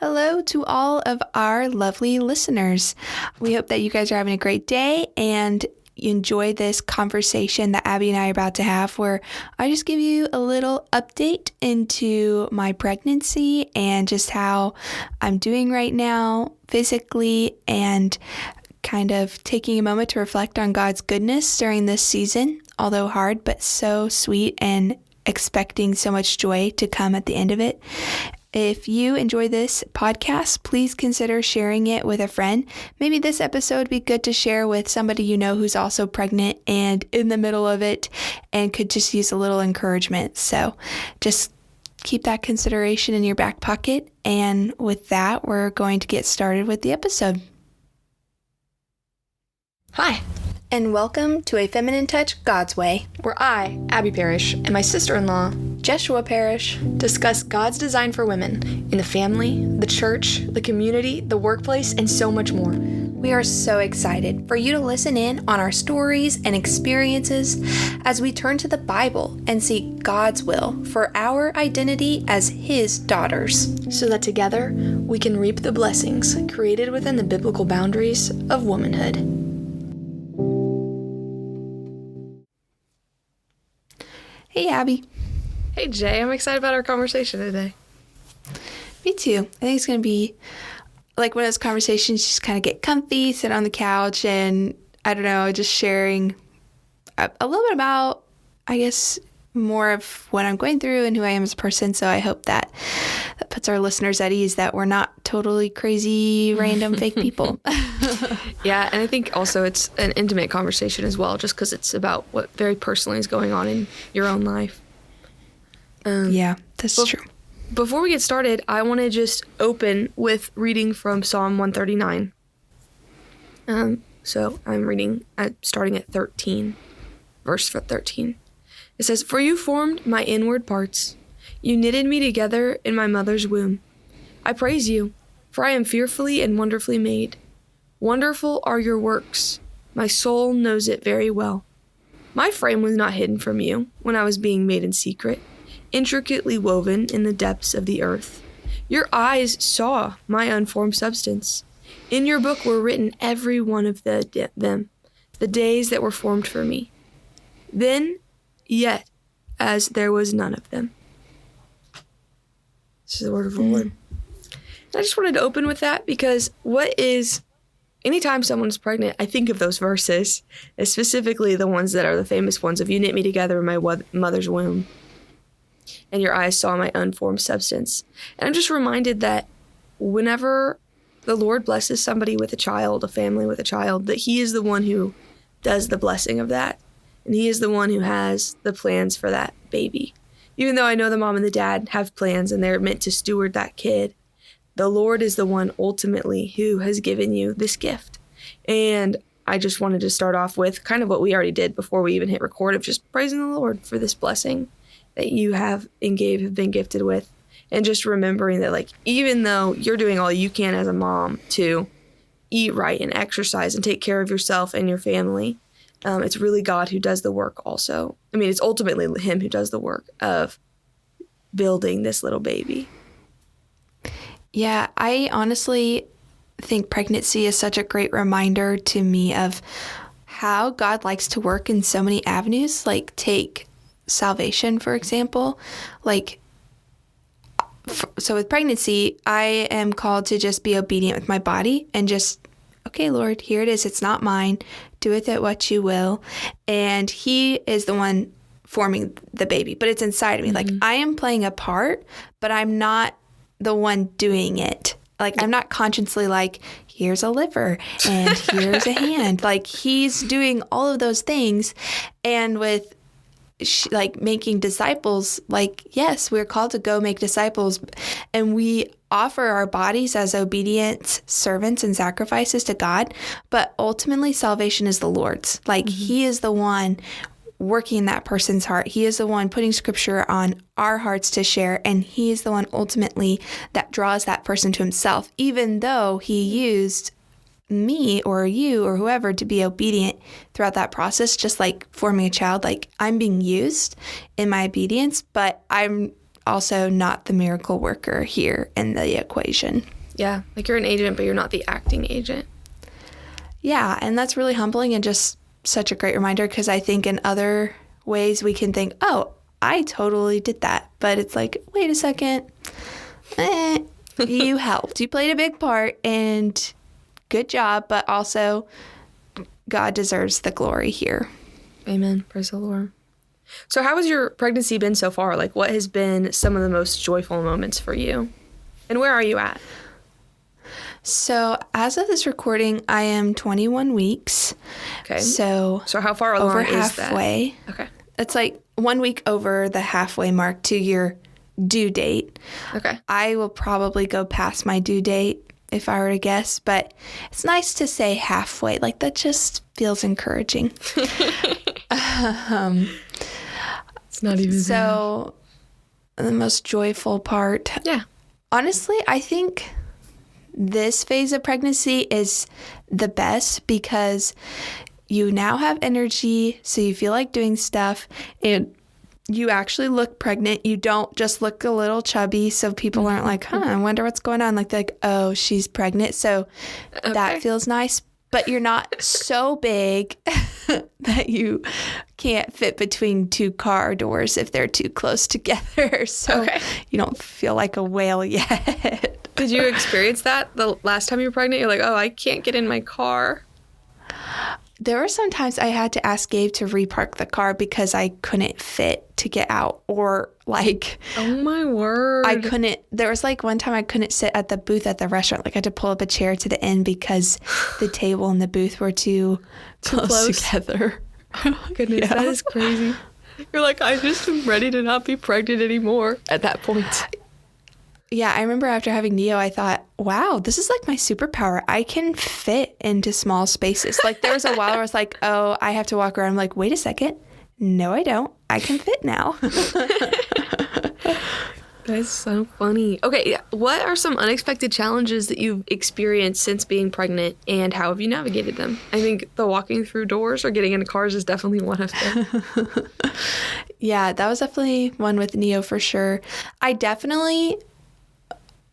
Hello to all of our lovely listeners. We hope that you guys are having a great day and you enjoy this conversation that Abby and I are about to have, where I just give you a little update into my pregnancy and just how I'm doing right now physically, and kind of taking a moment to reflect on God's goodness during this season, although hard, but so sweet, and expecting so much joy to come at the end of it. If you enjoy this podcast, please consider sharing it with a friend. Maybe this episode would be good to share with somebody you know who's also pregnant and in the middle of it and could just use a little encouragement. So just keep that consideration in your back pocket. And with that, we're going to get started with the episode. Hi, and welcome to A Feminine Touch God's Way, where I, Abby Parrish, and my sister-in-law, Jeshua Parrish, discuss God's design for women in the family, the church, the community, the workplace, and so much more. We are so excited for you to listen in on our stories and experiences as we turn to the Bible and seek God's will for our identity as His daughters, so that together we can reap the blessings created within the biblical boundaries of womanhood. Hey, Abby. Hey, Jay. I'm excited about our conversation today. Me too. I think it's going to be like one of those conversations, just kind of get comfy, sit on the couch, and I don't know, just sharing a little bit about, I guess, more of what I'm going through and who I am as a person. So I hope that puts our listeners at ease, that we're not totally crazy, random, fake people. Yeah, and I think also it's an intimate conversation as well, just because it's about what very personally is going on in your own life. Yeah, that's true. Before we get started, I want to just open with reading from Psalm 139. So I'm reading starting at 13, verse 13. It says, "For you formed my inward parts. You knitted me together in my mother's womb. I praise you, for I am fearfully and wonderfully made. Wonderful are your works. My soul knows it very well. My frame was not hidden from you when I was being made in secret, intricately woven in the depths of the earth. Your eyes saw my unformed substance. In your book were written every one of them, the days that were formed for me. Then, yet, as there was none of them." This is the word of the Lord. And I just wanted to open with that because anytime someone's pregnant, I think of those verses, specifically the ones that are the famous ones of "You knit me together in my mother's womb, and your eyes saw my unformed substance." And I'm just reminded that whenever the Lord blesses somebody with a child, a family with a child, that He is the one who does the blessing of that. And He is the one who has the plans for that baby. Even though I know the mom and the dad have plans and they're meant to steward that kid, the Lord is the one ultimately who has given you this gift. And I just wanted to start off with kind of what we already did before we even hit record, of just praising the Lord for this blessing that you have been gifted with. And just remembering that, like, even though you're doing all you can as a mom to eat right and exercise and take care of yourself and your family, it's really God who does the work also. I mean, it's ultimately Him who does the work of building this little baby. Yeah, I honestly think pregnancy is such a great reminder to me of how God likes to work in so many avenues. Like, take salvation, for example. So with pregnancy, I am called to just be obedient with my body and just, okay, Lord, here it is. It's not mine. Do with it what you will. And He is the one forming the baby, but it's inside of me. Mm-hmm. Like, I am playing a part, but I'm not the one doing it. Like, I'm not consciously like, here's a liver and here's a hand. Like, He's doing all of those things. And with making disciples, yes, we're called to go make disciples, and we offer our bodies as obedient servants and sacrifices to God, but ultimately salvation is the Lord's. He is the one working in that person's heart. He is the one putting scripture on our hearts to share, and He is the one ultimately that draws that person to Himself, even though He used me or you or whoever to be obedient throughout that process, just like forming a child. Like, I'm being used in my obedience, but I'm also not the miracle worker here in the equation. Yeah, like you're an agent, but you're not the acting agent. Yeah, and that's really humbling and just such a great reminder, because I think in other ways we can think, oh, I totally did that. But it's like, wait a second. You helped. You played a big part, and good job, but also God deserves the glory here. Amen. Praise the Lord. So how has your pregnancy been so far? Like, what has been some of the most joyful moments for you? And where are you at? So as of this recording, I am 21 weeks. Okay. So how far along over is that? halfway. Okay. It's like 1 week over the halfway mark to your due date. Okay. I will probably go past my due date if I were to guess, but it's nice to say halfway. Like, that just feels encouraging. It's not even so the most joyful part. Yeah. Honestly, I think this phase of pregnancy is the best because you now have energy, so you feel like doing stuff, and you actually look pregnant. You don't just look a little chubby, so people aren't like, I wonder what's going on. Like, they're like, oh, she's pregnant. So that feels nice. But you're not so big that you can't fit between two car doors if they're too close together. So you don't feel like a whale yet. Did you experience that the last time you were pregnant? You're like, oh, I can't get in my car. There were some times I had to ask Gabe to repark the car because I couldn't fit to get out, or like, oh my word, I couldn't. There was like one time I couldn't sit at the booth at the restaurant. Like, I had to pull up a chair to the end because the table and the booth were too close together. Oh, goodness, that is crazy. You're like, I just am ready to not be pregnant anymore at that point. Yeah, I remember after having Neo, I thought, wow, this is like my superpower. I can fit into small spaces. Like, there was a while where I was like, oh, I have to walk around. I'm like, wait a second. No, I don't. I can fit now. That's so funny. Okay, what are some unexpected challenges that you've experienced since being pregnant, and how have you navigated them? I think the walking through doors or getting into cars is definitely one of them. Yeah, that was definitely one with Neo for sure. I definitely,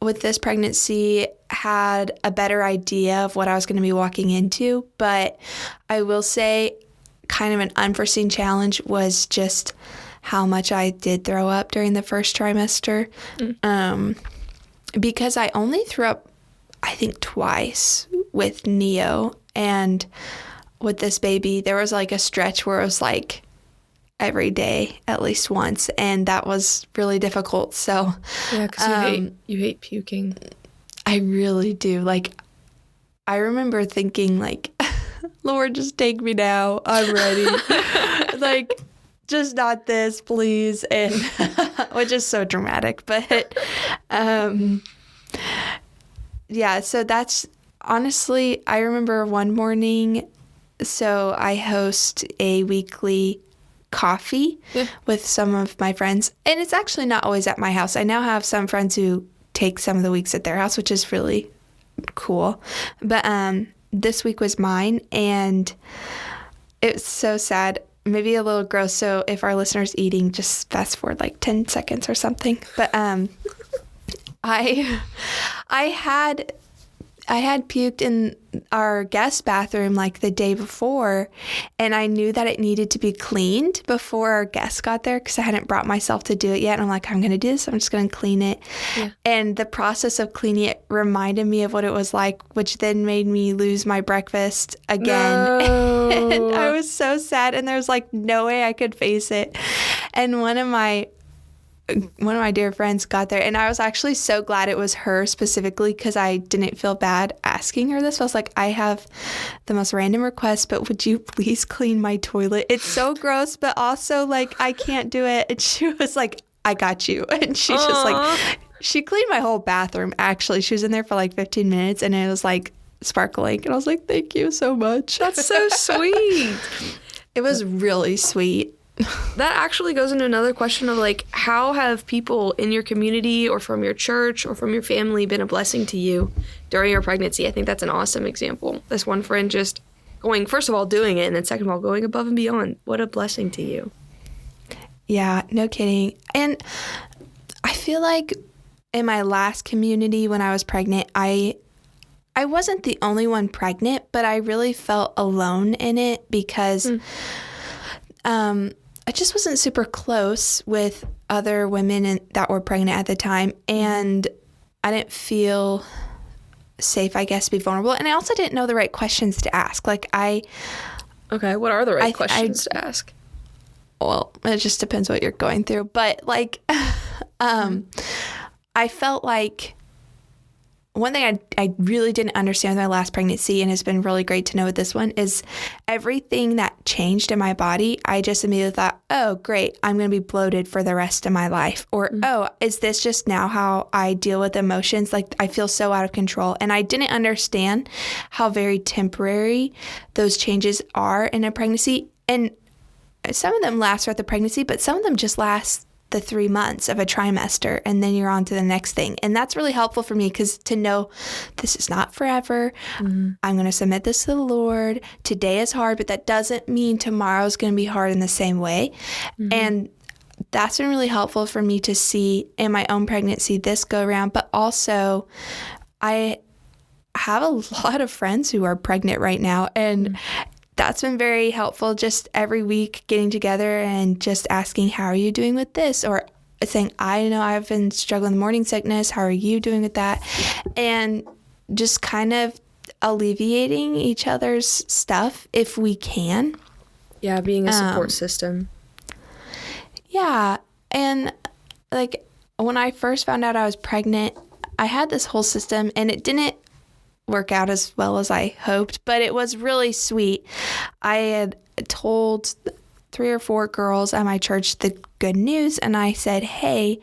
with this pregnancy, had a better idea of what I was going to be walking into, but I will say kind of an unforeseen challenge was just how much I did throw up during the first trimester. Because I only threw up, I think, twice with Neo, and with this baby, there was like a stretch where it was like every day at least once, and that was really difficult. So yeah, because you hate puking. I really do. Like, I remember thinking, like, Lord, just take me now. I'm ready. Like, just not this, please. And which is so dramatic. But yeah, so that's honestly, I remember one morning, so I host a weekly coffee with some of my friends, and it's actually not always at my house. I now have some friends who take some of the weeks at their house, which is really cool. But this week was mine, and it's so sad, maybe a little gross. So if our listeners eating, just fast forward like 10 seconds or something. But I had puked in our guest bathroom like the day before, and I knew that it needed to be cleaned before our guests got there because I hadn't brought myself to do it yet. And I'm like, I'm going to do this. I'm just going to clean it. Yeah. And the process of cleaning it reminded me of what it was like, which then made me lose my breakfast again. No. And I was so sad, and there was like no way I could face it. And one of my dear friends got there, and I was actually so glad it was her specifically because I didn't feel bad asking her this. I was like, I have the most random request, but would you please clean my toilet? It's so gross, but also like I can't do it. And she was like, I got you. And she just like, she cleaned my whole bathroom. Actually, she was in there for like 15 minutes, and it was like sparkling. And I was like, thank you so much. That's so sweet. It was really sweet. That actually goes into another question of like, how have people in your community or from your church or from your family been a blessing to you during your pregnancy? I think that's an awesome example. This one friend just going, first of all, doing it, and then second of all, going above and beyond. What a blessing to you. Yeah, no kidding. And I feel like in my last community when I was pregnant, I wasn't the only one pregnant, but I really felt alone in it because I just wasn't super close with other women that were pregnant at the time, and I didn't feel safe, I guess, to be vulnerable. And I also didn't know the right questions to ask. Like Okay, what are the right questions to ask? Well, it just depends what you're going through. But like, I felt like one thing I really didn't understand in my last pregnancy, and has been really great to know with this one, is everything that changed in my body. I just immediately thought, oh, great, I'm going to be bloated for the rest of my life. Or, oh, is this just now how I deal with emotions? Like, I feel so out of control. And I didn't understand how very temporary those changes are in a pregnancy. And some of them last throughout the pregnancy, but some of them just last the 3 months of a trimester, and then you're on to the next thing. And that's really helpful for me, because to know this is not forever. I'm going to submit this to the Lord. Today is hard, but that doesn't mean tomorrow's going to be hard in the same way. And that's been really helpful for me to see in my own pregnancy this go around. But also, I have a lot of friends who are pregnant right now, and that's been very helpful, just every week getting together and just asking, how are you doing with this? Or saying, I know I've been struggling with morning sickness. How are you doing with that? And just kind of alleviating each other's stuff if we can. Yeah, being a support system. Yeah. And like when I first found out I was pregnant, I had this whole system, and it didn't work out as well as I hoped, but it was really sweet. I had told 3 or 4 girls at my church the good news, and I said, hey,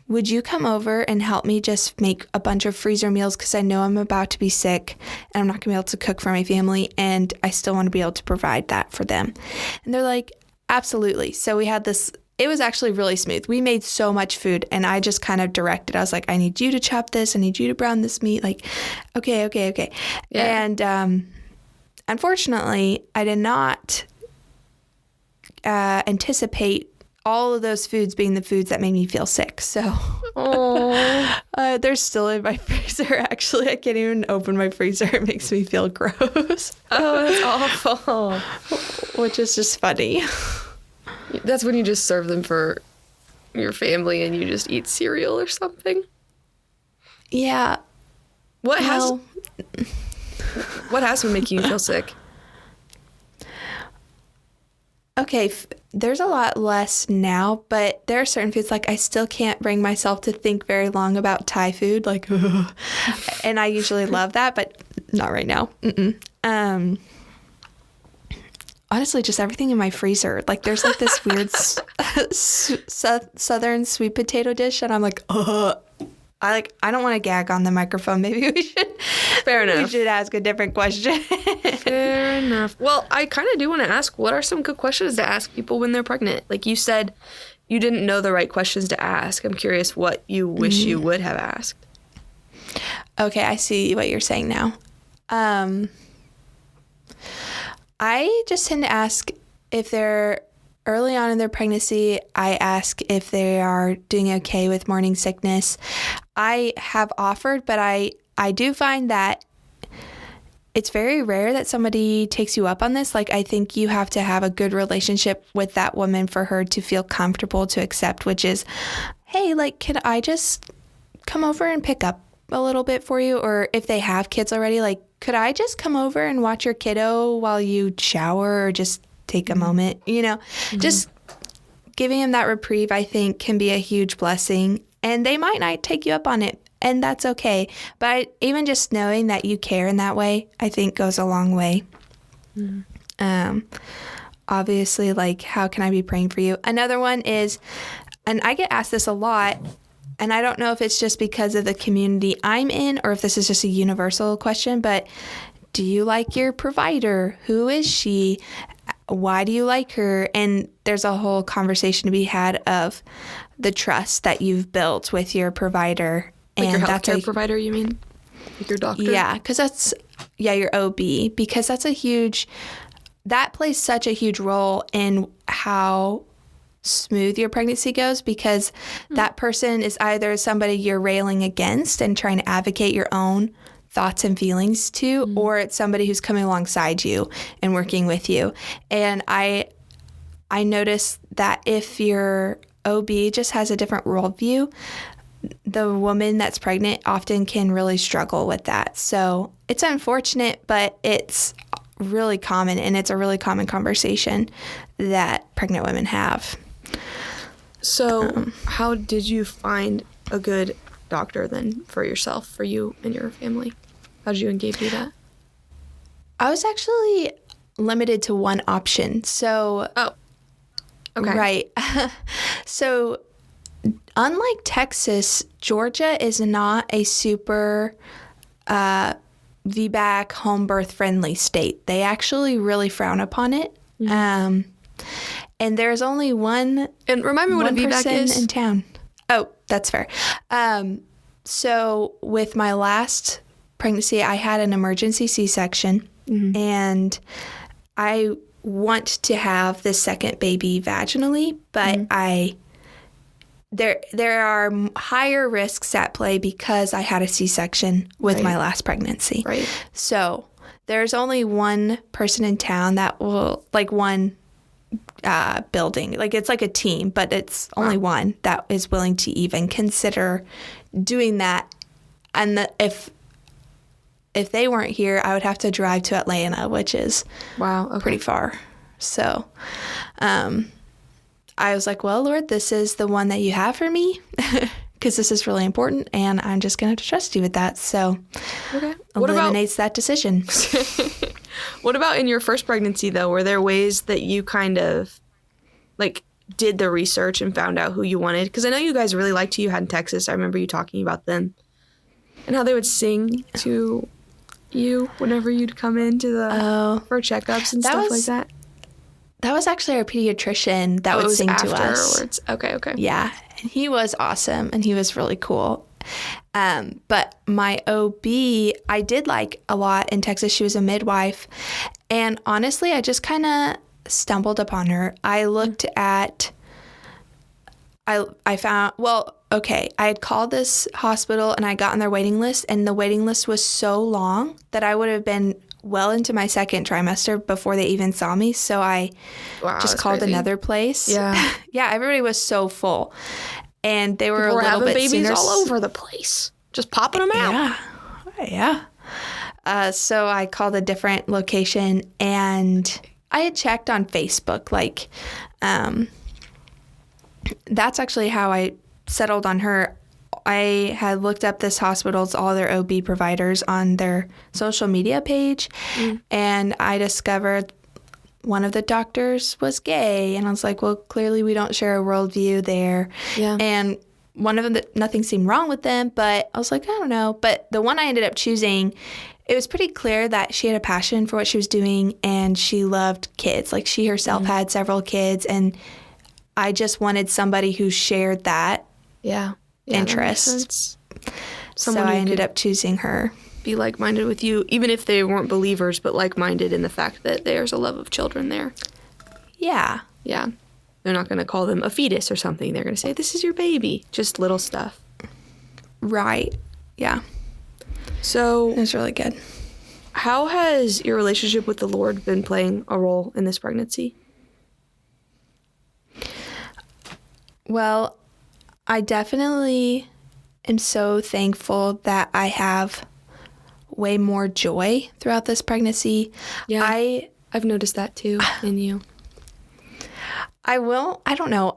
would you come over and help me just make a bunch of freezer meals, because I know I'm about to be sick and I'm not going to be able to cook for my family, and I still want to be able to provide that for them. And they're like, absolutely. So we had this. It was actually really smooth. We made so much food, and I just kind of directed. I was like, I need you to chop this. I need you to brown this meat. Like, okay. Yeah. And unfortunately, I did not anticipate all of those foods being the foods that made me feel sick. So they're still in my freezer, actually. I can't even open my freezer. It makes me feel gross. Oh, that's awful. Which is just funny. That's when you just serve them for your family and you just eat cereal or something? Yeah. What has been making you feel sick? Okay, there's a lot less now, but there are certain foods, like I still can't bring myself to think very long about Thai food, like, and I usually love that, but not right now. Honestly, just everything in my freezer. Like, there's like this weird southern sweet potato dish, and I'm like, I don't want to gag on the microphone. Maybe we should. Fair enough. We should ask a different question. Fair enough. Well, I kind of do want to ask, what are some good questions to ask people when they're pregnant? Like you said, you didn't know the right questions to ask. I'm curious what you wish you would have asked. Okay, I see what you're saying now. I just tend to ask if they're early on in their pregnancy. I ask if they are doing okay with morning sickness. I have offered, but I do find that it's very rare that somebody takes you up on this. Like, I think you have to have a good relationship with that woman for her to feel comfortable to accept, which is, hey, like, can I just come over and pick up a little bit for you? Or if they have kids already, like, could I just come over and watch your kiddo while you shower, or just take a moment, just giving them that reprieve, I think, can be a huge blessing. And they might not take you up on it, and that's okay. But even just knowing that you care in that way, I think goes a long way. Obviously, like, how can I be praying for you? Another one is, and I get asked this a lot, and I don't know if it's just because of the community I'm in or if this is just a universal question, but do you like your provider? Who is she? Why do you like her? And there's a whole conversation to be had of the trust that you've built with your provider. Like your healthcare provider, you mean? Like your doctor? Yeah, because your OB, because that plays such a huge role in how smooth your pregnancy goes, because that person is either somebody you're railing against and trying to advocate your own thoughts and feelings to, or it's somebody who's coming alongside you and working with you. And I noticed that if your OB just has a different worldview, the woman that's pregnant often can really struggle with that. So it's unfortunate, but it's really common, and it's a really common conversation that pregnant women have. So how did you find a good doctor then for yourself, for you and your family? How did you and Gabe do that? I was actually limited to one option. So, okay. Right. So unlike Texas, Georgia is not a super VBAC home birth friendly state. They actually really frown upon it. And there's only one. And remind me what a VBAC is in town. Oh, that's fair. So with my last pregnancy, I had an emergency C-section, and I want to have the second baby vaginally, but there are higher risks at play because I had a C-section with my last pregnancy. Right. So there's only one person in town that will, like one building, like it's like a team, but it's only one that is willing to even consider doing that. And if they weren't here, I would have to drive to Atlanta, which is pretty far. So I was like, well, Lord, this is the one that you have for me, because this is really important, and I'm just going to trust you with that. So eliminates that decision. What about in your first pregnancy, though? Were there ways that you kind of, like, did the research and found out who you wanted? Because I know you guys really liked who you had in Texas. I remember you talking about them and how they would sing to you whenever you'd come into for checkups and stuff like that. That was actually our pediatrician that would sing to us. Okay. Yeah, and he was awesome, and he was really cool. But my OB, I did like a lot in Texas. She was a midwife. And honestly, I just kind of stumbled upon her. I looked at, I found, I had called this hospital and I got on their waiting list, and the waiting list was so long that I would have been well into my second trimester before they even saw me. So I just called another place. Yeah. Yeah, everybody was so full. And they were People a little having bit babies sooner. all over the place, just popping them out. Yeah. So I called a different location, and I had checked on Facebook. Like, that's actually how I settled on her. I had looked up this hospital's, all their OB providers on their social media page, and I discovered one of the doctors was gay, and I was like, well, clearly we don't share a worldview there. Yeah. And one of them, nothing seemed wrong with them, but I was like, I don't know. But the one I ended up choosing, it was pretty clear that she had a passion for what she was doing, and she loved kids. Like, she herself had several kids, and I just wanted somebody who shared that interest. So I ended up choosing her. Be like-minded with you, even if they weren't believers, but like-minded in the fact that there's a love of children there. Yeah. Yeah. They're not going to call them a fetus or something. They're going to say, this is your baby. Just little stuff. Right. Yeah. So it was really good. How has your relationship with the Lord been playing a role in this pregnancy? Well, I definitely am so thankful that I have way more joy throughout this pregnancy. Yeah, I've noticed that too in you. I don't know.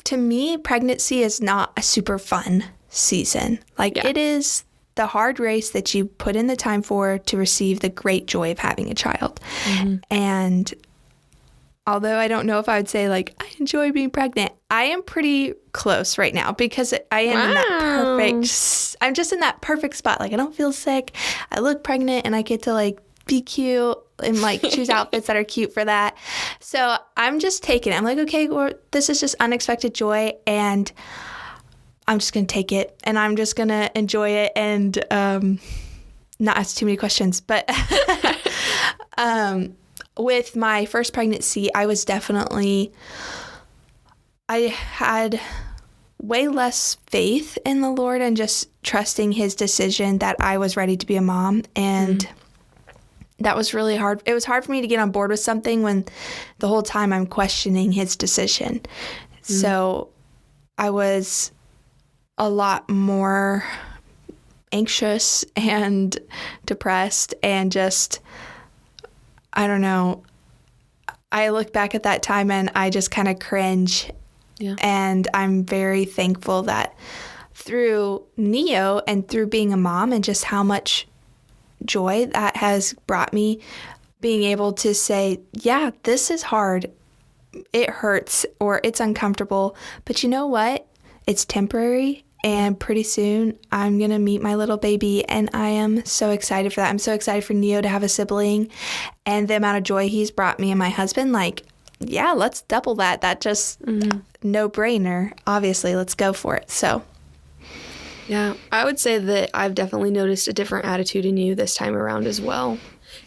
To me, pregnancy is not a super fun season. It is the hard race that you put in the time for to receive the great joy of having a child. And although I don't know if I would say, I enjoy being pregnant, I am pretty close right now because I am in that I'm just in that perfect spot. I don't feel sick. I look pregnant and I get to, be cute and, choose outfits that are cute for that. So I'm just taking it. I'm like, okay, this is just unexpected joy, and I'm just going to take it, and I'm just going to enjoy it and not ask too many questions. But with my first pregnancy, I had way less faith in the Lord and just trusting his decision that I was ready to be a mom. And that was really hard. It was hard for me to get on board with something when the whole time I'm questioning his decision. So I was a lot more anxious and depressed and just, I don't know. I look back at that time and I just kind of cringe. Yeah. And I'm very thankful that through Neo and through being a mom and just how much joy that has brought me, being able to say, yeah, this is hard. It hurts or it's uncomfortable. But you know what? It's temporary. And pretty soon I'm going to meet my little baby. And I am so excited for that. I'm so excited for Neo to have a sibling and the amount of joy he's brought me and my husband. Like, yeah, let's double that. That just no brainer. Obviously, let's go for it. So, yeah, I would say that I've definitely noticed a different attitude in you this time around as well.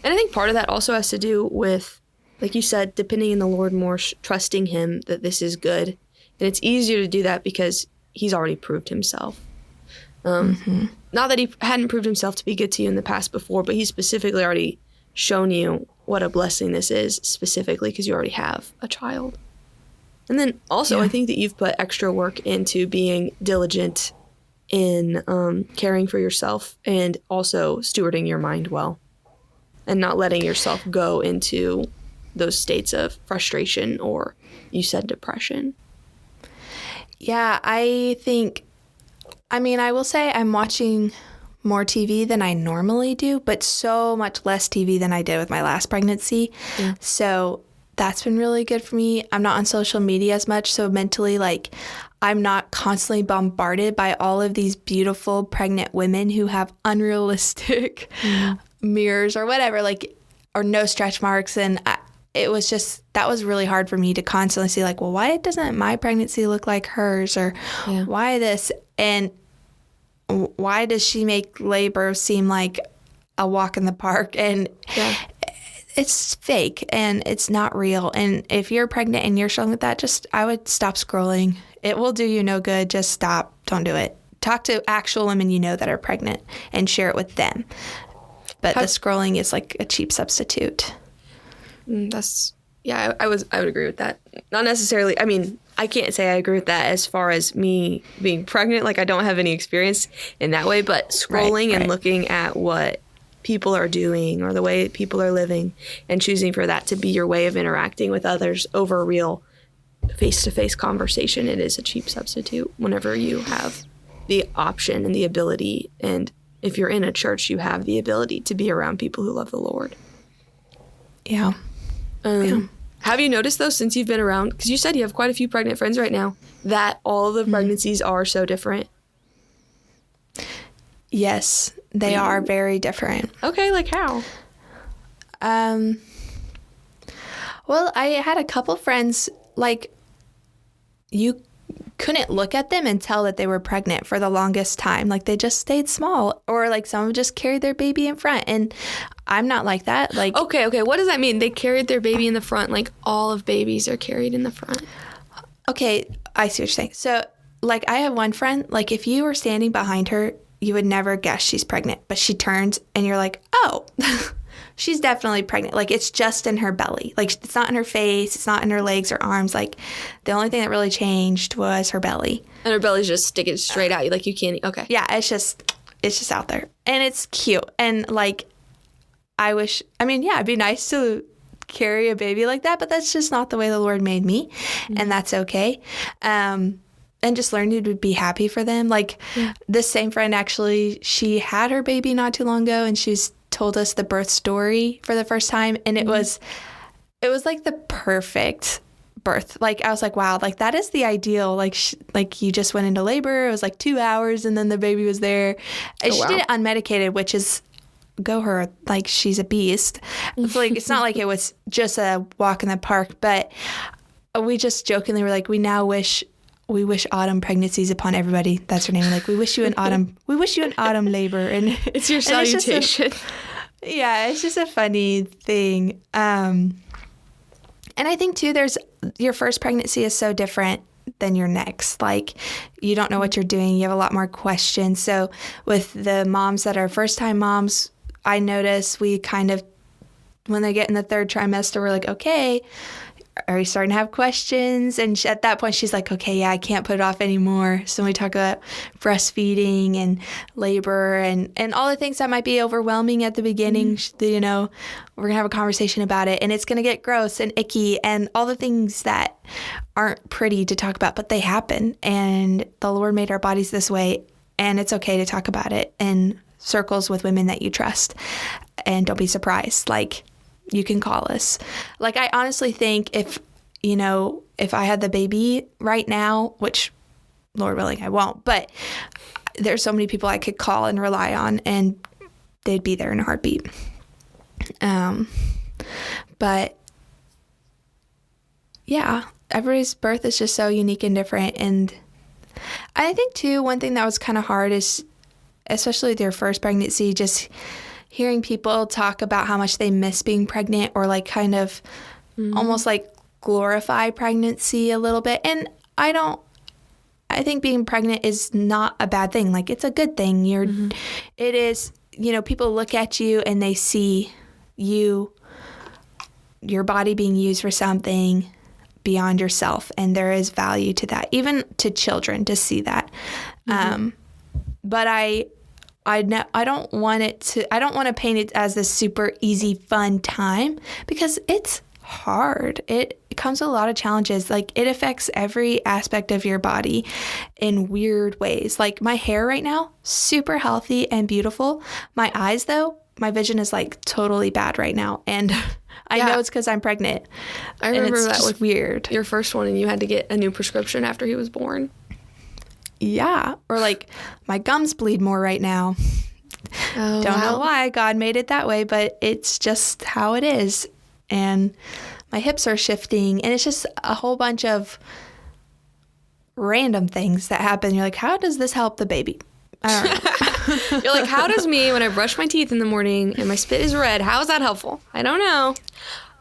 And I think part of that also has to do with, like you said, depending on the Lord more, trusting him that this is good. And it's easier to do that because he's already proved himself. Not that he hadn't proved himself to be good to you in the past before, but he's specifically already shown you what a blessing this is, specifically because you already have a child. And then also, I think that you've put extra work into being diligent in caring for yourself and also stewarding your mind well and not letting yourself go into those states of frustration or, you said, depression. Yeah, I will say I'm watching more TV than I normally do, but so much less TV than I did with my last pregnancy. Yeah. So that's been really good for me. I'm not on social media as much, so mentally, like, I'm not constantly bombarded by all of these beautiful pregnant women who have unrealistic mirrors or whatever, like, or no stretch marks. And that was really hard for me to constantly see, like, well, why doesn't my pregnancy look like hers? Or why this? And why does she make labor seem like a walk in the park? And it's fake and it's not real. And if you're pregnant and you're struggling with that, I would stop scrolling. It will do you no good. Just stop. Don't do it. Talk to actual women you know that are pregnant and share it with them. But the scrolling is like a cheap substitute. I would agree with that. Not necessarily. I mean, I can't say I agree with that as far as me being pregnant. Like, I don't have any experience in that way, but scrolling and looking at what people are doing or the way people are living and choosing for that to be your way of interacting with others over real face-to-face conversation, it is a cheap substitute whenever you have the option and the ability. And if you're in a church, you have the ability to be around people who love the Lord. Yeah. Have you noticed, though, since you've been around, because you said you have quite a few pregnant friends right now, that all the pregnancies are so different? Yes, they are very different. Okay, like how? Well, I had a couple friends, like, you couldn't look at them and tell that they were pregnant for the longest time. Like, they just stayed small, or like some just carried their baby in front. And I'm not like that. Like, okay. What does that mean? They carried their baby in the front, like all of babies are carried in the front. Okay, I see what you're saying. So, like, I have one friend, like, if you were standing behind her, you would never guess she's pregnant, but she turns and you're like, oh, she's definitely pregnant. Like, it's just in her belly. Like, it's not in her face. It's not in her legs or arms. Like, the only thing that really changed was her belly. And her belly's just sticking straight out. Like, you can't, okay. Yeah, it's just out there. And it's cute. And, like, it'd be nice to carry a baby like that, but that's just not the way the Lord made me. And that's okay. And just learning to be happy for them. Like, this same friend, actually, she had her baby not too long ago, and she's told us the birth story for the first time. And it was like the perfect birth. Like, I was like, wow, like, that is the ideal. Like, like, you just went into labor. It was like 2 hours, and then the baby was there. And she did it unmedicated, which is, go her. Like, she's a beast. It's like, it's not like it was just a walk in the park, but we just jokingly were like, we wish autumn pregnancies upon everybody. That's her name. Like, we wish you an autumn labor. And it's your salutation. Yeah, it's just a funny thing. And I think too, your first pregnancy is so different than your next. Like, you don't know what you're doing. You have a lot more questions. So with the moms that are first time moms, I notice we kind of, when they get in the third trimester, we're like, okay, are you starting to have questions? And at that point, she's like, okay, yeah, I can't put it off anymore. So we talk about breastfeeding and labor and all the things that might be overwhelming at the beginning. You know, we're going to have a conversation about it, and it's going to get gross and icky and all the things that aren't pretty to talk about, but they happen. And the Lord made our bodies this way, and it's okay to talk about it in circles with women that you trust. And don't be surprised. Like, you can call us. Like, I honestly think if I had the baby right now, which Lord willing, I won't, but there's so many people I could call and rely on, and they'd be there in a heartbeat. But yeah, everybody's birth is just so unique and different. And I think too, one thing that was kind of hard is, especially with your first pregnancy, just hearing people talk about how much they miss being pregnant, or like kind of almost like glorify pregnancy a little bit. And I think being pregnant is not a bad thing. Like, it's a good thing. It is, people look at you and they see your body being used for something beyond yourself. And there is value to that, even to children, to see that. But I don't want to paint it as this super easy, fun time, because it's hard. It comes with a lot of challenges. Like, it affects every aspect of your body in weird ways. Like, my hair right now, super healthy and beautiful. My eyes, though, my vision is like totally bad right now. And I know it's because I'm pregnant. I remember that was weird. Your first one, and you had to get a new prescription after he was born. Yeah. Or like, my gums bleed more right now. Don't know why God made it that way, but it's just how it is. And my hips are shifting, and it's just a whole bunch of random things that happen. You're like, how does this help the baby? I don't know. You're like, how does me, when I brush my teeth in the morning and my spit is red, how is that helpful? I don't know.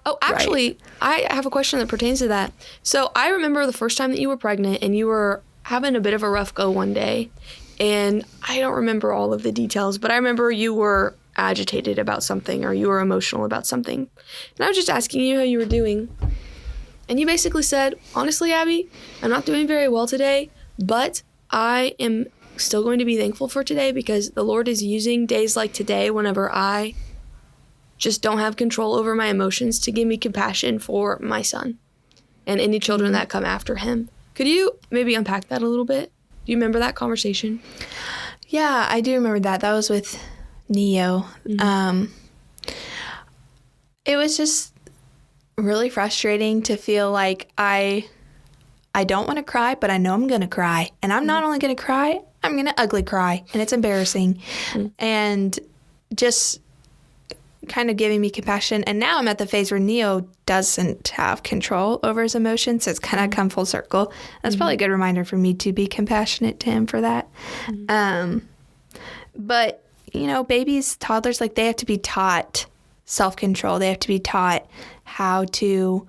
Oh, actually, I have a question that pertains to that. So I remember the first time that you were pregnant, and you were having a bit of a rough go one day, and I don't remember all of the details, but I remember you were agitated about something, or you were emotional about something. And I was just asking you how you were doing. And you basically said, honestly, Abby, I'm not doing very well today, but I am still going to be thankful for today, because the Lord is using days like today, whenever I just don't have control over my emotions, to give me compassion for my son and any children that come after him. Could you maybe unpack that a little bit? Do you remember that conversation? Yeah, I do remember that. That was with Neo. It was just really frustrating to feel like I don't want to cry, but I know I'm going to cry. And I'm not only going to cry, I'm going to ugly cry. And it's embarrassing. And just kind of giving me compassion. And now I'm at the phase where Neo doesn't have control over his emotions. So it's kind of come full circle. That's probably a good reminder for me to be compassionate to him for that. But, babies, toddlers, like, they have to be taught self-control. They have to be taught how to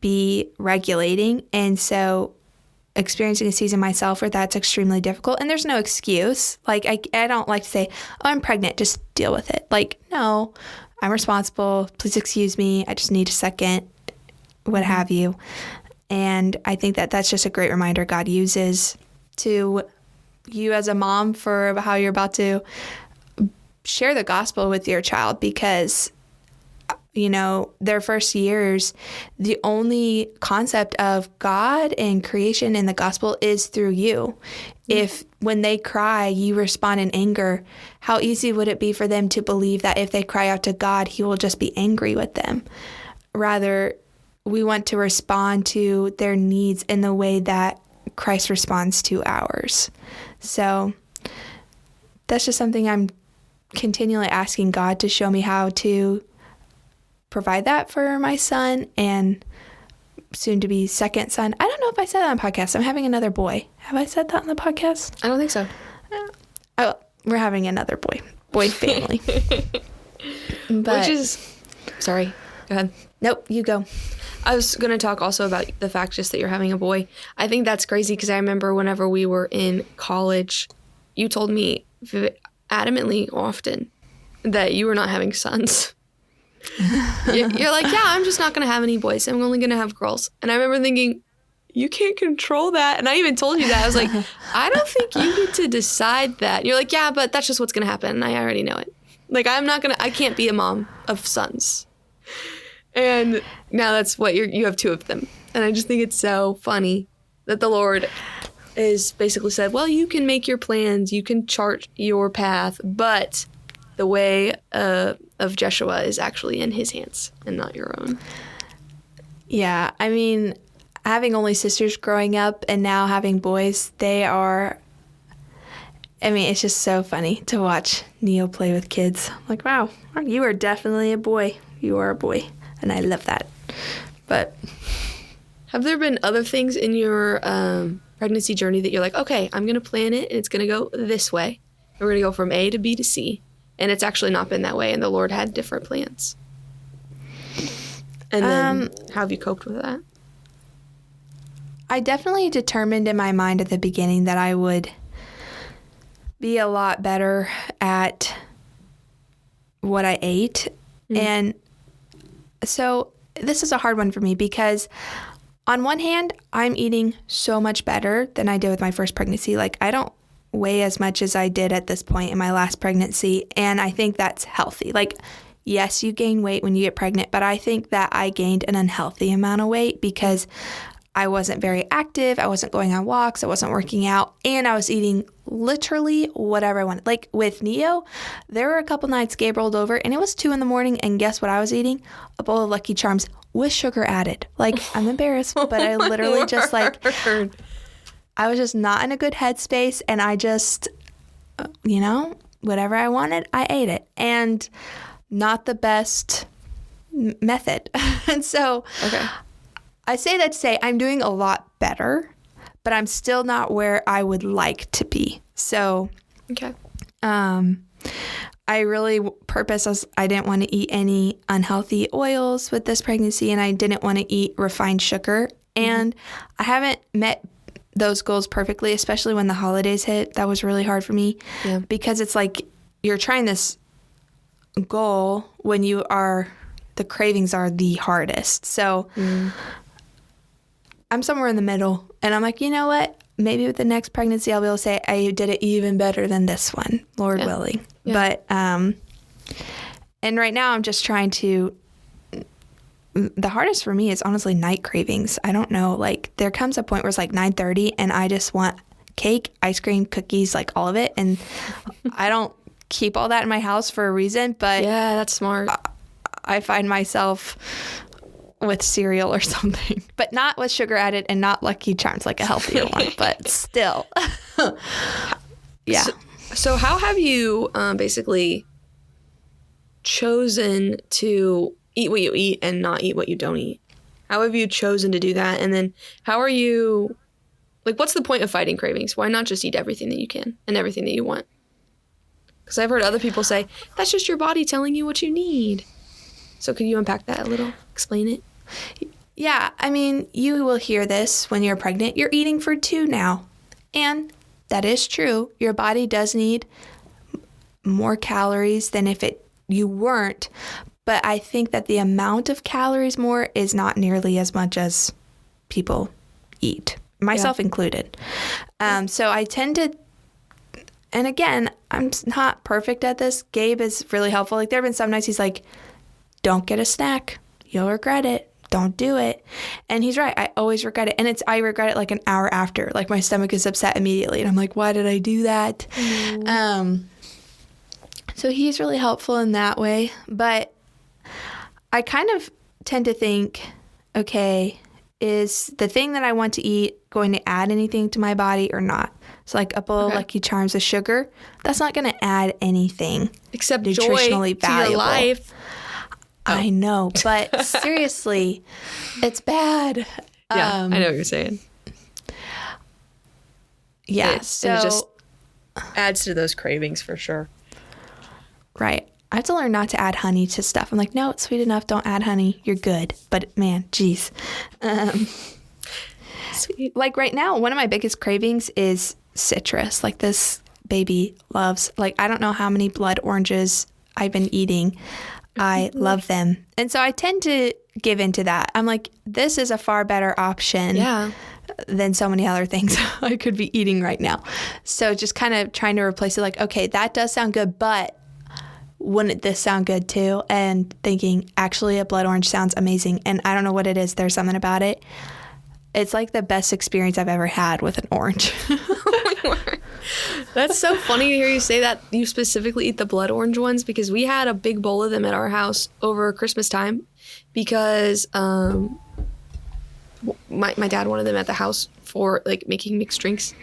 be regulating. And so experiencing a season myself where that's extremely difficult, and there's no excuse. Like, I don't like to say, oh, I'm pregnant, just deal with it. Like, no, I'm responsible. Please excuse me. I just need a second, what have you. And I think that that's just a great reminder God uses to you as a mom for how you're about to share the gospel with your child, because their first years, the only concept of God and creation in the gospel is through you. If when they cry, you respond in anger, how easy would it be for them to believe that if they cry out to God, he will just be angry with them? Rather, we want to respond to their needs in the way that Christ responds to ours. So that's just something I'm continually asking God to show me how to provide that for my son and soon to be second son. I don't know if I said that on the podcast. I'm having another boy. Have I said that on the podcast? I don't think so. Oh, we're having another boy family. But, Which is, sorry, go ahead. nope, you go. I was going to talk also about the fact just that you're having a boy. I think that's crazy because I remember whenever we were in college, you told me adamantly often that you were not having sons. You're like, yeah, I'm just not going to have any boys. I'm only going to have girls. And I remember thinking, you can't control that. And I even told you that. I was like, I don't think you get to decide that. And you're like, yeah, but that's just what's going to happen. And I already know it. Like, I can't be a mom of sons. And now that's what you have two of them. And I just think it's so funny that the Lord is basically said, well, you can make your plans, you can chart your path, but the way of Jeshua is actually in his hands and not your own. Yeah, I mean, having only sisters growing up and now having boys, it's just so funny to watch Neo play with kids. Like, wow, you are definitely a boy. You are a boy. And I love that. But have there been other things in your pregnancy journey that you're like, okay, I'm going to plan it and it's going to go this way. We're going to go from A to B to C. And it's actually not been that way. And the Lord had different plans. And then how have you coped with that? I definitely determined in my mind at the beginning that I would be a lot better at what I ate. Mm. And so this is a hard one for me because on one hand, I'm eating so much better than I did with my first pregnancy. Like, I don't weigh as much as I did at this point in my last pregnancy. And I think that's healthy. Like, yes, you gain weight when you get pregnant, but I think that I gained an unhealthy amount of weight because I wasn't very active. I wasn't going on walks. I wasn't working out. And I was eating literally whatever I wanted. Like with Neo, there were a couple nights Gabe rolled over and it was 2 a.m. and guess what I was eating? A bowl of Lucky Charms with sugar added. Like, I'm embarrassed, but I literally just like, I was just not in a good headspace and I just, whatever I wanted, I ate it. And not the best method. And so I say that to say I'm doing a lot better, but I'm still not where I would like to be. So I really I didn't want to eat any unhealthy oils with this pregnancy, and I didn't want to eat refined sugar. And I haven't met those goals perfectly, especially when the holidays hit. That was really hard for me because it's like you're trying this goal when the cravings are the hardest. So I'm somewhere in the middle, and I'm like, you know what? Maybe with the next pregnancy, I'll be able to say I did it even better than this one, Lord willing. Yeah. But, and right now I'm just trying to, the hardest for me is honestly night cravings. I don't know, like there comes a point where it's like 9:30 and I just want cake, ice cream, cookies, like all of it. And I don't keep all that in my house for a reason, but yeah, that's smart. I find myself with cereal or something, but not with sugar added and not Lucky Charms, like a healthier one, but still. Yeah. So how have you basically chosen to eat what you eat and not eat what you don't eat? How have you chosen to do that? And then how are you, like, what's the point of fighting cravings? Why not just eat everything that you can and everything that you want? Because I've heard other people say, that's just your body telling you what you need. So could you unpack that a little? Explain it? Yeah, I mean, you will hear this when you're pregnant. You're eating for 2 now. And that is true. Your body does need more calories than if you weren't. But I think that the amount of calories more is not nearly as much as people eat, myself included. So I tend to, and again, I'm not perfect at this. Gabe is really helpful. Like there have been some nights he's like, don't get a snack. You'll regret it. Don't do it. And he's right. I always regret it. And I regret it like an hour after. Like my stomach is upset immediately. And I'm like, why did I do that? So he's really helpful in that way. But I kind of tend to think, okay, is the thing that I want to eat going to add anything to my body or not? So like a bowl of Lucky Charms of sugar, that's not going to add anything except nutritionally joy valuable. To your life. I know, but seriously, it's bad. Yeah, I know what you're saying. Yeah, and it just adds to those cravings for sure. Right. I have to learn not to add honey to stuff. I'm like, no, it's sweet enough. Don't add honey. You're good. But man, geez. Sweet. Like right now, one of my biggest cravings is citrus. Like this baby loves, like, I don't know how many blood oranges I've been eating. I love them. And so I tend to give into that. I'm like, this is a far better option than so many other things I could be eating right now. So just kind of trying to replace it like, okay, that does sound good, but wouldn't this sound good too? And thinking, actually, a blood orange sounds amazing. And I don't know what it is. There's something about it. It's like the best experience I've ever had with an orange. Oh my word. That's so funny to hear you say that you specifically eat the blood orange ones, because we had a big bowl of them at our house over Christmas time because my dad wanted them at the house for like making mixed drinks.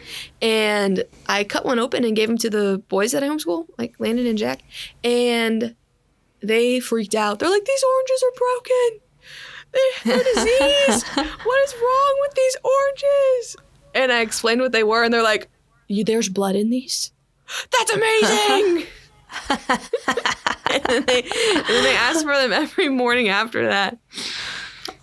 And I cut one open and gave them to the boys that I homeschool, like Landon and Jack. And they freaked out. They're like, these oranges are broken. They're diseased. What is wrong with these oranges? And I explained what they were, and they're like, there's blood in these? That's amazing! and then they asked for them every morning after that.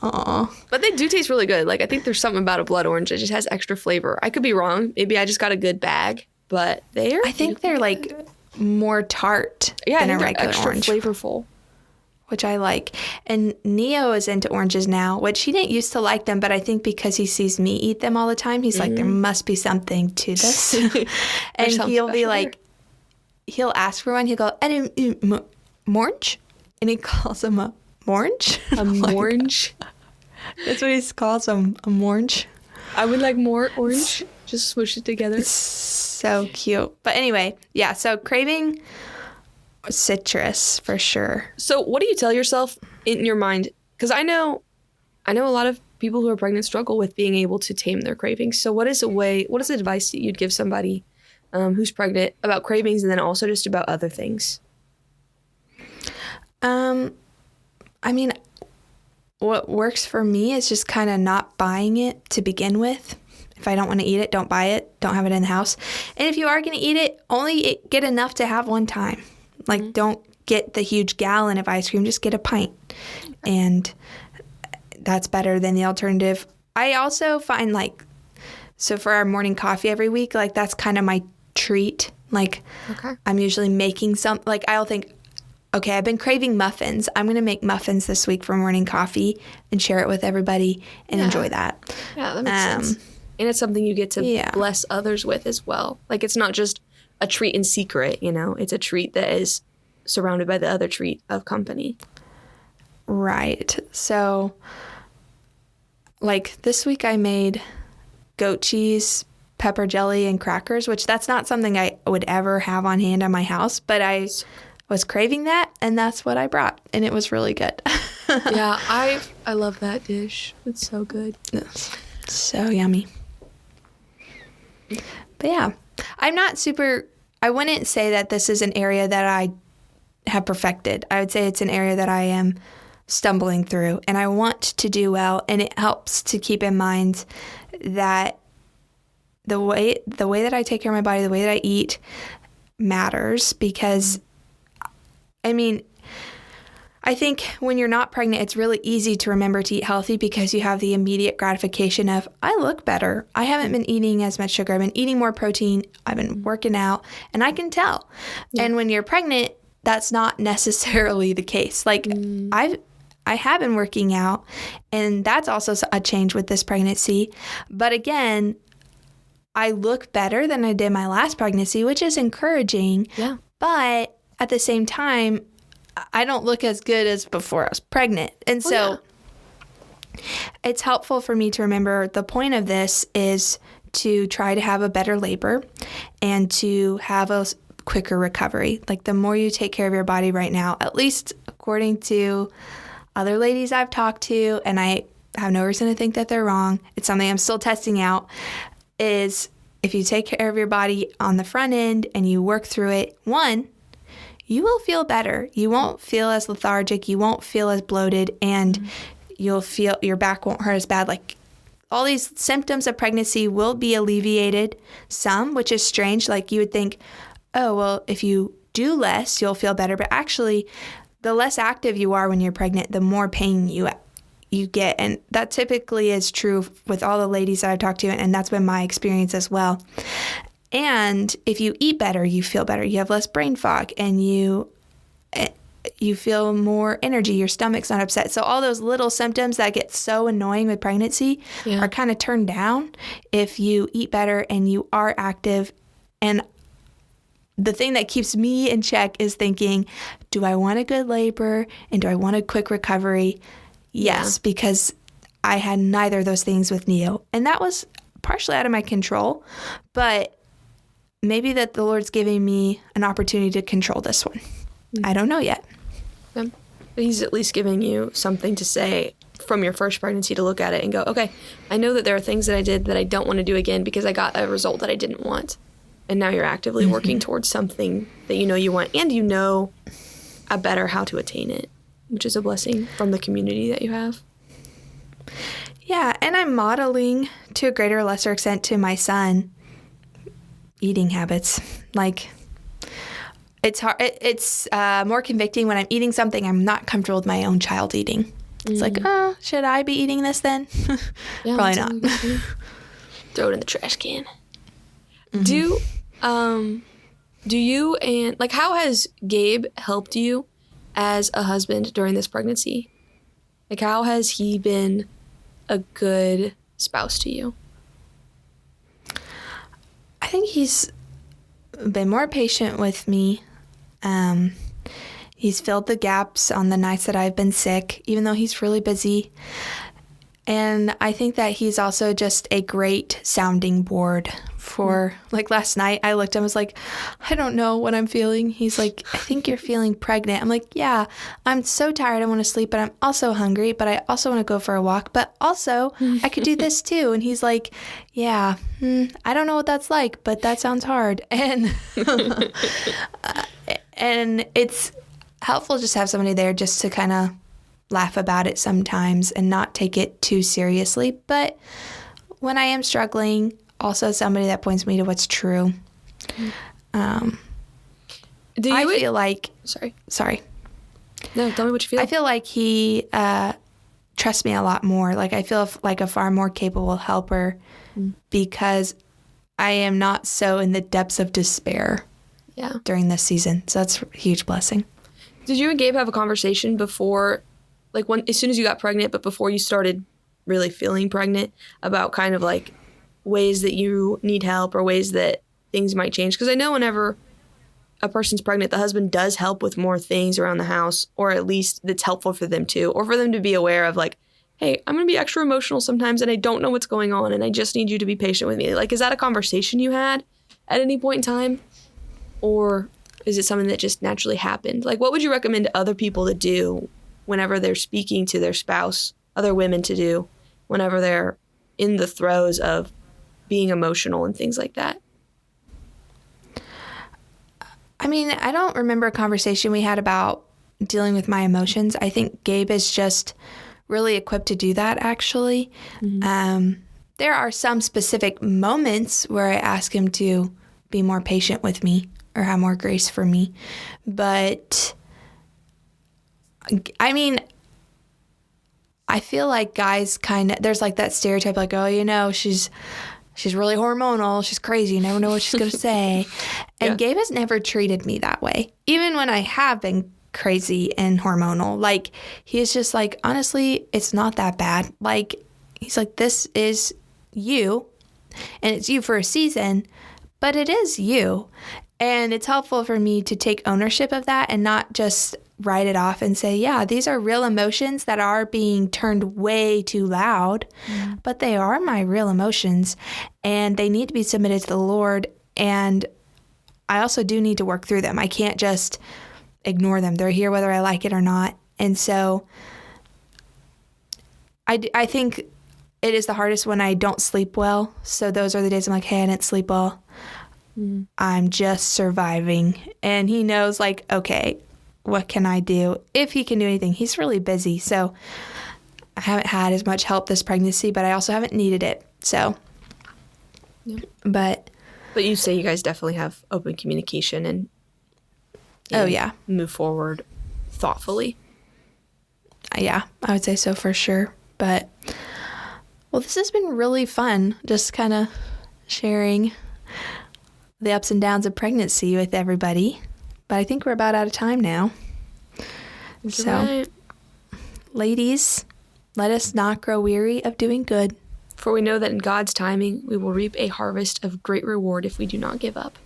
Aw. But they do taste really good. Like, I think there's something about a blood orange that just has extra flavor. I could be wrong. Maybe I just got a good bag, but I think they're like more tart than a regular extra orange. Flavorful. Which I like. And Neo is into oranges now, which he didn't used to like them, but I think because he sees me eat them all the time, he's like, there must be something to this. And he'll be like, he'll ask for one, he'll go, orange? And he calls him a orange. A orange? That's what he calls them, a orange. I would like more orange. Just swoosh it together. So cute. But anyway, yeah, so craving citrus for sure. So what do you tell yourself in your mind? Because I know a lot of people who are pregnant struggle with being able to tame their cravings. So what is advice that you'd give somebody who's pregnant about cravings, and then also just about other things? I mean, what works for me is just kind of not buying it to begin with. If I don't want to eat it, don't buy it. Don't have it in the house. And if you are going to eat it, only get enough to have one time. Like, don't get the huge gallon of ice cream. Just get a pint. And that's better than the alternative. I also find, like, so for our morning coffee every week, like, that's kind of my treat. Like, I'm usually making like, I'll think, okay, I've been craving muffins. I'm going to make muffins this week for morning coffee and share it with everybody and enjoy that. Yeah, that makes sense. And it's something you get to bless others with as well. Like, it's not just a treat in secret, you know? It's a treat that is surrounded by the other treat of company. Right. So, like, this week I made goat cheese, pepper jelly, and crackers, which that's not something I would ever have on hand at my house, but I was craving that, and that's what I brought, and it was really good. Yeah, I love that dish. It's so good. It's so yummy. But yeah, I wouldn't say that this is an area that I have perfected. I would say it's an area that I am stumbling through, and I want to do well, and it helps to keep in mind that the way that I take care of my body, the way that I eat matters, because, I mean, I think when you're not pregnant, it's really easy to remember to eat healthy because you have the immediate gratification of, I look better. I haven't been eating as much sugar. I've been eating more protein. I've been working out, and I can tell. Yeah. And when you're pregnant, that's not necessarily the case. Like, I have been working out, and that's also a change with this pregnancy. But again, I look better than I did my last pregnancy, which is encouraging. Yeah. But at the same time, I don't look as good as before I was pregnant. And so it's helpful for me to remember the point of this is to try to have a better labor and to have a quicker recovery. Like, the more you take care of your body right now, at least according to other ladies I've talked to, and I have no reason to think that they're wrong, it's something I'm still testing out, is if you take care of your body on the front end and you work through it, one, you will feel better. You won't feel as lethargic. You won't feel as bloated, and you'll feel your back won't hurt as bad. Like, all these symptoms of pregnancy will be alleviated some, which is strange. Like, you would think, oh, well, if you do less, you'll feel better. But actually, the less active you are when you're pregnant, the more pain you get. And that typically is true with all the ladies that I've talked to, and that's been my experience as well. And if you eat better, you feel better. You have less brain fog, and you feel more energy. Your stomach's not upset. So all those little symptoms that get so annoying with pregnancy are kind of turned down if you eat better and you are active. And the thing that keeps me in check is thinking, do I want a good labor and do I want a quick recovery? Yes, because I had neither of those things with Neo. And that was partially out of my control, but maybe that the Lord's giving me an opportunity to control this one. I don't know yet. But he's at least giving you something to say from your first pregnancy to look at it and go, okay, I know that there are things that I did that I don't want to do again because I got a result that I didn't want. And now you're actively working towards something that you know you want, and you know a better how to attain it, which is a blessing from the community that you have. Yeah, and I'm modeling to a greater or lesser extent to my son eating habits. Like, it's hard. It's more convicting when I'm eating something I'm not comfortable with my own child eating. It's like, should I be eating this then? Probably not. Throw it in the trash can. Do you and like how has Gabe helped you as a husband during this pregnancy? Like, how has he been a good spouse to you? I think he's been more patient with me. He's filled the gaps on the nights that I've been sick, even though he's really busy. And I think that he's also just a great sounding board for, like, last night I looked and was like, I don't know what I'm feeling. He's like, I think you're feeling pregnant. I'm like, yeah, I'm so tired. I want to sleep, but I'm also hungry, but I also want to go for a walk, but also I could do this too. And he's like, yeah, I don't know what that's like, but that sounds hard. And, and it's helpful just to have somebody there just to kind of laugh about it sometimes and not take it too seriously. But when I am struggling, also somebody that points me to what's true. I feel like... Sorry. No, tell me what you feel. I feel like he trusts me a lot more. Like, I feel like a far more capable helper because I am not so in the depths of despair during this season. So that's a huge blessing. Did you and Gabe have a conversation before, like, as soon as you got pregnant, but before you started really feeling pregnant, about kind of like ways that you need help or ways that things might change? Because I know whenever a person's pregnant, the husband does help with more things around the house, or at least that's helpful for them too, or for them to be aware of, like, hey, I'm going to be extra emotional sometimes and I don't know what's going on and I just need you to be patient with me. Like, is that a conversation you had at any point in time? Or is it something that just naturally happened? Like, what would you recommend to other people to do whenever they're speaking to their spouse, other women to do whenever they're in the throes of being emotional and things like that? I mean, I don't remember a conversation we had about dealing with my emotions. I think Gabe is just really equipped to do that, actually. There are some specific moments where I ask him to be more patient with me or have more grace for me. But, I mean, I feel like guys kind of, there's like that stereotype, like, oh, you know, she's really hormonal. She's crazy. You never know what she's going to say. And Gabe has never treated me that way. Even when I have been crazy and hormonal, like, he's just like, honestly, it's not that bad. Like, he's like, this is you, and it's you for a season, but it is you. And it's helpful for me to take ownership of that and not just write it off and say, yeah, these are real emotions that are being turned way too loud, but they are my real emotions and they need to be submitted to the Lord. And I also do need to work through them. I can't just ignore them. They're here whether I like it or not. And so I think it is the hardest when I don't sleep well. So those are the days I'm like, hey, I didn't sleep well. I'm just surviving. And he knows, like, okay, what can I do? If he can do anything. He's really busy. So I haven't had as much help this pregnancy, but I also haven't needed it. So, But you say you guys definitely have open communication, and Oh, and yeah. move forward thoughtfully. Yeah, I would say so for sure. But, well, this has been really fun, just kind of sharing the ups and downs of pregnancy with everybody. But I think we're about out of time now. So, Right. ladies, let us not grow weary of doing good. For we know that in God's timing, we will reap a harvest of great reward if we do not give up.